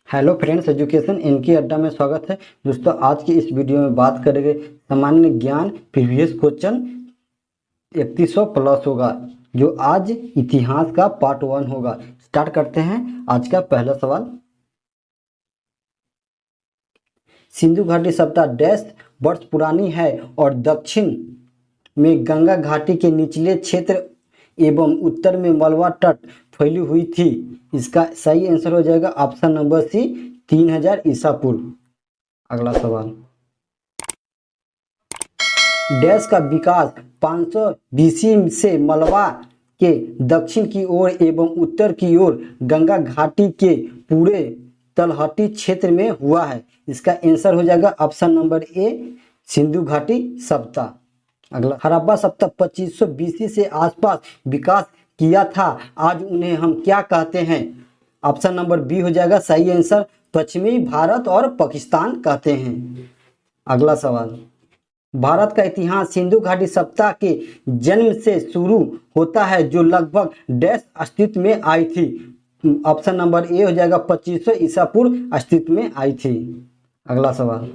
Hello friends, education इनकी अड्डा में स्वागत है। दोस्तों, आज की इस वीडियो में बात करेंगे सामान्य ज्ञान प्रीवियस क्वेश्चन 3100 प्लस होगा, जो आज इतिहास का पार्ट 1 होगा। स्टार्ट करते हैं। आज का पहला सवाल, सिंधु घाटी सभ्यता डैश वर्ष पुरानी है और दक्षिण में गंगा घाटी के निचले क्षेत्र एवं उत्तर में मलवा तट फैली हुई थी। इसका सही आंसर हो जाएगा ऑप्शन नंबर सी, 3000 ईसा पूर्व। अगला सवाल, डैश का विकास 500 बीसी से मलवा के दक्षिण की ओर एवं उत्तर की ओर गंगा घाटी के पूरे तलहटी क्षेत्र में हुआ है। इसका आंसर हो जाएगा ऑप्शन नंबर ए, सिंधु घाटी सभ्यता। अगला, हड़प्पा सभ्यता 2500 बीसी से आसपास विकास किया था। आज उन्हें हम क्या कहते हैं? ऑप्शन नंबर बी हो जाएगा सही आंसर, पश्चिमी भारत और पाकिस्तान कहते हैं। अगला सवाल, भारत का इतिहास सिंधु घाटी सभ्यता के जन्म से शुरू होता है, जो लगभग डैश अस्तित्व में आई थी। ऑप्शन नंबर ए हो जाएगा 2500 ईसा पूर्व अस्तित्व में आई थी। अगला सवाल,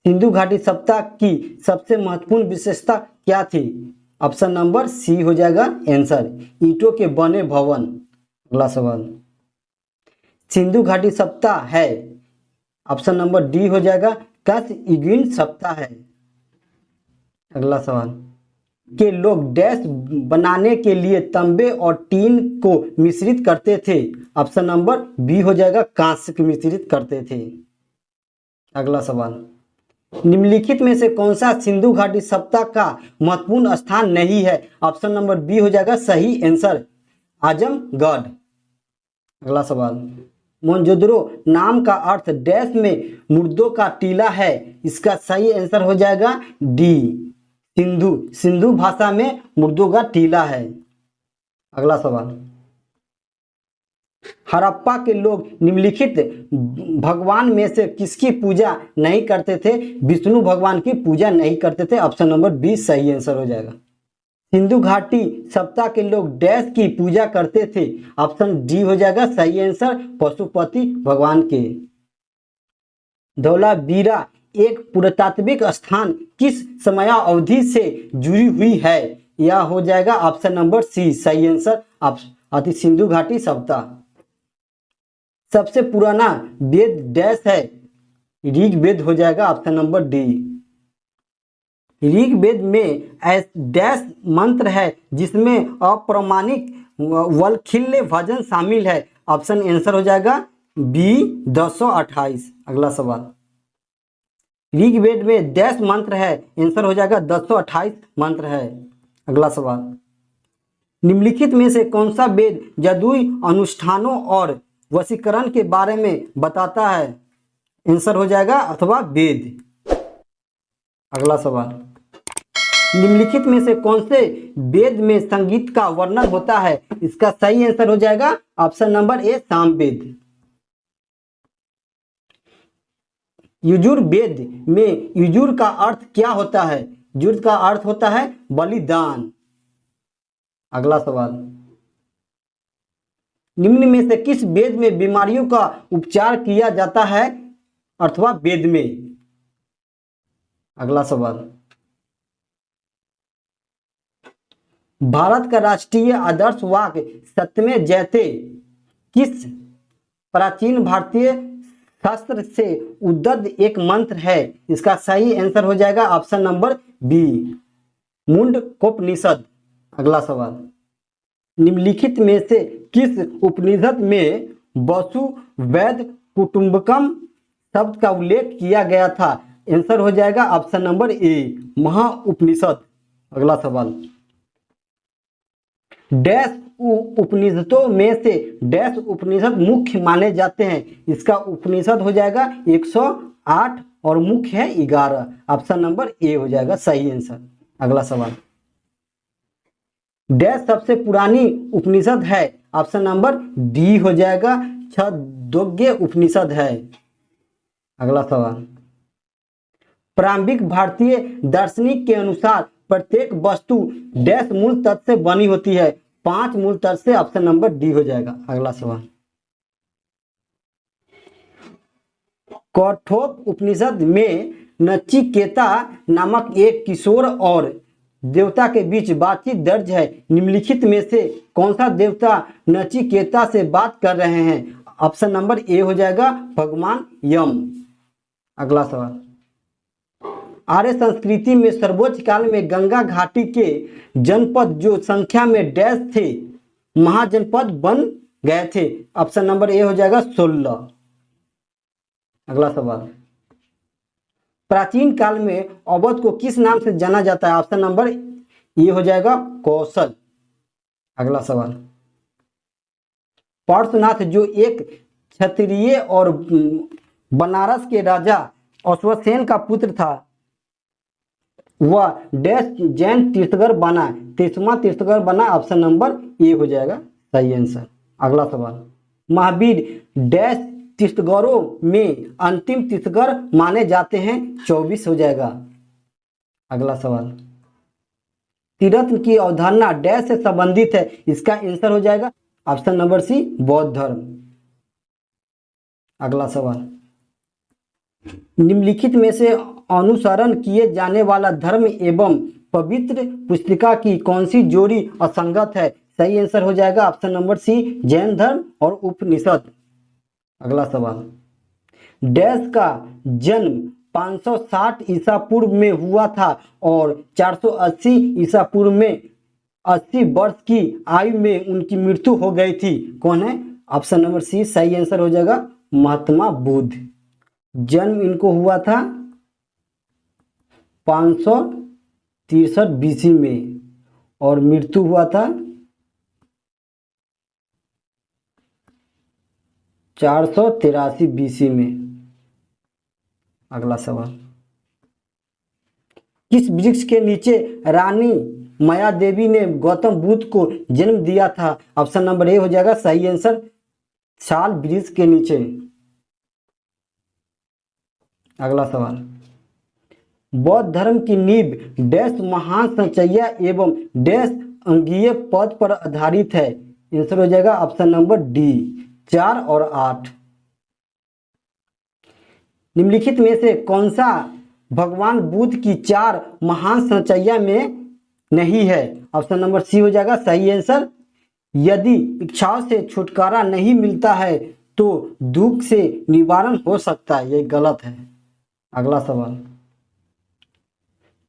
सिंधु घाटी सभ्यता की सबसे महत्वपूर्ण विशेषता क्या थी? ऑप्शन नंबर सी हो जाएगा आंसर, ईंटों के बने भवन। अगला सवाल, सिंधु घाटी सभ्यता है, ऑप्शन नंबर डी हो जाएगा कश युगीन सभ्यता है। अगला सवाल, के लोग डैश बनाने के लिए तांबे और टीन को मिश्रित करते थे। ऑप्शन नंबर बी हो जाएगा कांस्य को मिश्रित करते थे। अगला सवाल, निम्नलिखित में से कौन सा सिंधु घाटी सभ्यता का महत्वपूर्ण स्थान नहीं है? ऑप्शन नंबर बी हो जाएगा सही आंसर, आजमगढ़। अगला सवाल, मोहनजोदड़ो नाम का अर्थ डैश में मुर्दों का टीला है। इसका सही आंसर हो जाएगा डी, सिंधु भाषा में मुर्दों का टीला है। अगला सवाल, हड़प्पा के लोग निम्नलिखित भगवान में से किसकी पूजा नहीं करते थे? विष्णु भगवान की पूजा नहीं करते थे। ऑप्शन नंबर बी सही आंसर हो जाएगा। सिंधु घाटी सभ्यता के लोग डैश की पूजा करते थे। ऑप्शन डी हो जाएगा सही आंसर, पशुपति भगवान के। धौलावीरा एक पुरातात्विक स्थान किस समयावधि से जुड़ी हुई है? यह हो जाएगा ऑप्शन नंबर सी सही आंसर, सिंधु घाटी सभ्यता। सबसे पुराना वेद डैश है? ऋग्वेद हो जाएगा ऑप्शन नंबर डी। ऋग्वेद में डैश मंत्र है जिसमें अप्रमाणिक वल्खिल्य भजन शामिल है। ऑप्शन आंसर हो जाएगा बी 1028। अगला सवाल, ऋग्वेद में डैश मंत्र है? आंसर हो जाएगा 1028 मंत्र है। अगला सवाल, निम्नलिखित में से कौन सा वेद जादुई अनुष्ठानों और वशीकरण के बारे में बताता है? आंसर हो जाएगा अथवा वेद। अगला सवाल, निम्नलिखित में से कौन से वेद में संगीत का वर्णन होता है? इसका सही आंसर हो जाएगा option number A, Samaveda. Yajurveda में यजुर का अर्थ क्या होता है? यजुर का अर्थ होता है बलिदान। अगला सवाल, निम्न में से किस वेद में बीमारियों का उपचार किया जाता है अथवा वेद में? अगला सवाल, भारत का राष्ट्रीय आदर्श वाक्य सत्यमेव जयते किस प्राचीन भारतीय शास्त्र से उद्धृत एक मंत्र है? इसका सही आंसर हो जाएगा ऑप्शन नंबर बी, मुंडकोपनिषद। अगला सवाल, निम्नलिखित में से किस उपनिषद में वसु वैद कुटुंबकम शब्द का उल्लेख किया गया था? आंसर हो जाएगा ऑप्शन नंबर ए, महा उपनिषद। अगला सवाल, डैश उपनिषदों में से डैश उपनिषद मुख्य माने जाते हैं? इसका उपनिषद हो जाएगा 108 और मुख्य है 11। ऑप्शन नंबर ए हो जाएगा सही आंसर। अगला सवाल, डैश सबसे पुरानी उपनिषद है? ऑप्शन नंबर डी हो जाएगा छांदोग्य उपनिषद है। अगला सवाल, प्रारंभिक भारतीय दार्शनिक के अनुसार प्रत्येक वस्तु डैश मूल तत्व से बनी होती है? 5 मूल तत्व से। ऑप्शन नंबर डी हो जाएगा। अगला सवाल, कठोप उपनिषद में नचिकेता नामक एक किशोर और देवता के बीच बातचीत दर्ज है। निम्नलिखित में से कौन सा देवता नचिकेता से बात कर रहे हैं? ऑप्शन नंबर ए हो जाएगा भगवान यम। अगला सवाल, आर्य संस्कृति में सर्वोच्च काल में गंगा घाटी के जनपद जो संख्या में डैश थे महाजनपद बन गए थे? ऑप्शन नंबर ए हो जाएगा 16। अगला सवाल, प्राचीन काल में अवध को किस नाम से जाना जाता है? ऑप्शन नंबर ए हो जाएगा कौशल। अगला सवाल, पार्श्वनाथ जो एक क्षत्रिय और बनारस के राजा अश्वसेन का पुत्र था, वह डैश जैन तीर्थकर बना, 30वां तीर्थकर बना। ऑप्शन नंबर ए हो जाएगा सही आंसर। अगला सवाल, महावीर डैश तीर्थगरों में अंतिम तीर्थकर माने जाते हैं? 24 हो जाएगा। अगला सवाल, तीर्थ की अवधारणा डैश से संबंधित है? इसका आंसर हो जाएगा ऑप्शन नंबर सी बौद्ध धर्म। अगला सवाल, निम्नलिखित में से अनुसरण किए जाने वाला धर्म एवं पवित्र पुस्तिका की कौन सी जोड़ी असंगत है? सही आंसर हो जाएगा ऑप्शन नंबर सी जैन धर्म और उपनिषद। अगला सवाल, डैश का जन्म 560 ईसा पूर्व में हुआ था और 480 ईसा पूर्व में 80 वर्ष की आयु में उनकी मृत्यु हो गई थी। कौन है? ऑप्शन नंबर सी सही आंसर हो जाएगा महात्मा बुद्ध। जन्म इनको हुआ था 563 बीसी में और मृत्यु हुआ था 483 बीसी में। अगला सवाल, किस वृक्ष के नीचे रानी माया देवी ने गौतम बुद्ध को जन्म दिया था? ऑप्शन नंबर ए हो जाएगा सही आंसर साल वृक्ष के नीचे। अगला सवाल, बौद्ध धर्म की नींव डैश महान संचय्या एवं डैश अंगीय पद पर आधारित है? आंसर हो जाएगा ऑप्शन नंबर डी 4 और 8। निम्नलिखित में से कौन सा भगवान बुद्ध की 4 महान संचय्या में नहीं है? ऑप्शन नंबर सी हो जाएगा सही आंसर, यदि इच्छाओं से छुटकारा नहीं मिलता है तो दुख से निवारण हो सकता है। यह गलत है। अगला सवाल,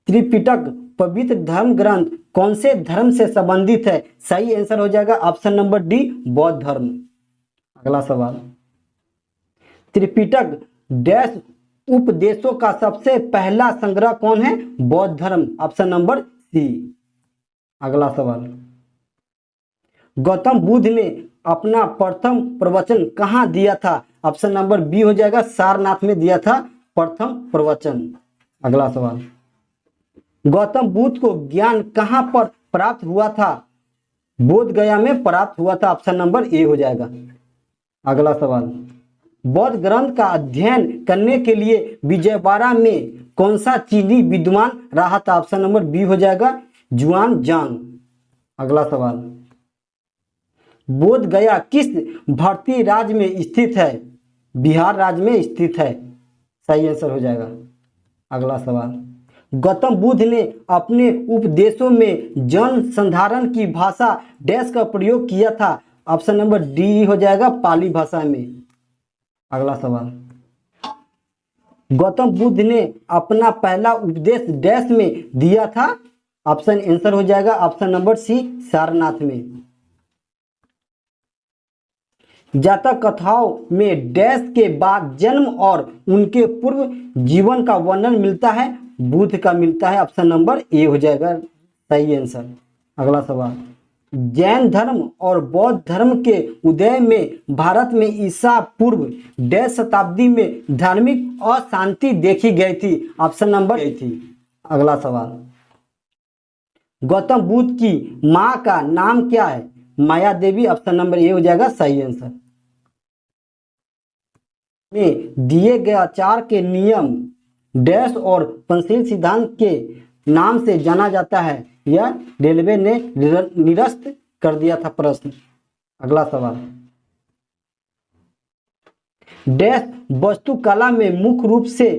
त्रिपिटक पवित्र धर्म ग्रंथ कौन से धर्म से संबंधित है? सही आंसर हो जाएगा ऑप्शन नंबर डी बौद्ध धर्म। अगला सवाल, त्रिपिटक डैश उपदेशों का सबसे पहला संग्रह कौन है? बौद्ध धर्म। Option number C. अगला सवाल, गौतम बुद्ध ने अपना प्रथम प्रवचन कहाँ दिया था? ऑप्शन नंबर बी हो जाएगा सारनाथ में दिया था प्रथम प्रवचन। अगला सवाल, गौतम बुद्ध को ज्ञान कहाँ पर प्राप्त हुआ था? बोध गया में प्राप्त हुआ था। ऑप्शन नंबर ए हो जाएगा। अगला सवाल, बौद्ध ग्रंथ का अध्ययन करने के लिए विजयवाड़ा में कौन सा चीनी विद्वान रहा था? ऑप्शन नंबर बी हो जाएगा जुआन जांग। अगला सवाल, बोध गया किस भारतीय राज्य में स्थित है? बिहार राज्य में स्थित है। सही आंसर हो जाएगा। अगला सवाल, गौतम बुद्ध ने अपने उपदेशों में जन संधारण की भाषा डैश का प्रयोग किया था? ऑप्शन नंबर डी हो जाएगा पाली भाषा में। अगला सवाल, गौतम बुद्ध ने अपना पहला उपदेश डैश में दिया था? ऑप्शन आंसर हो जाएगा ऑप्शन नंबर सी सारनाथ में। जातक कथाओं में डैश के बाद जन्म और उनके पूर्व जीवन का वर्णन मिलता है? बुद्ध का मिलता है। ऑप्शन नंबर ए हो जाएगा सही आंसर। अगला सवाल, जैन धर्म और बौद्ध धर्म के उदय में भारत में ईसा पूर्व डैश शताब्दी में धार्मिक अशांति देखी गई थी? ऑप्शन नंबर ए थी। अगला सवाल, गौतम बुद्ध की मां का नाम क्या है? माया देवी। ऑप्शन नंबर ए हो जाएगा सही आंसर। में दिए गए आचार के नियम डैश और पंचशील सिद्धांत के नाम से जाना जाता है? यह रेलवे ने निरस्त कर दिया था प्रश्न। अगला सवाल, डैश वास्तुकला में मुख्य रूप से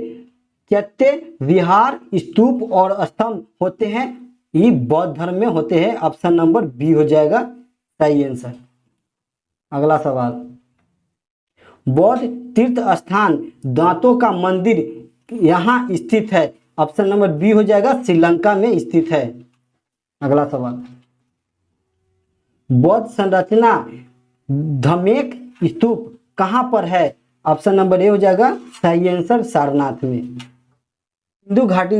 चैत्य, विहार, स्तूप और स्तंभ होते हैं। ये बौद्ध धर्म में होते हैं। ऑप्शन नंबर बी हो जाएगा सही आंसर। अगला सवाल, बौद्ध तीर्थ स्थान दांतों का मंदिर यहाँ स्थित है। ऑप्शन नंबर बी हो जाएगा श्रीलंका में स्थित है। अगला सवाल, बौद्ध संरचना धमेक स्तूप कहाँ पर है। ऑप्शन नंबर ए हो जाएगा सही आंसर सारनाथ में। सिंधु घाटी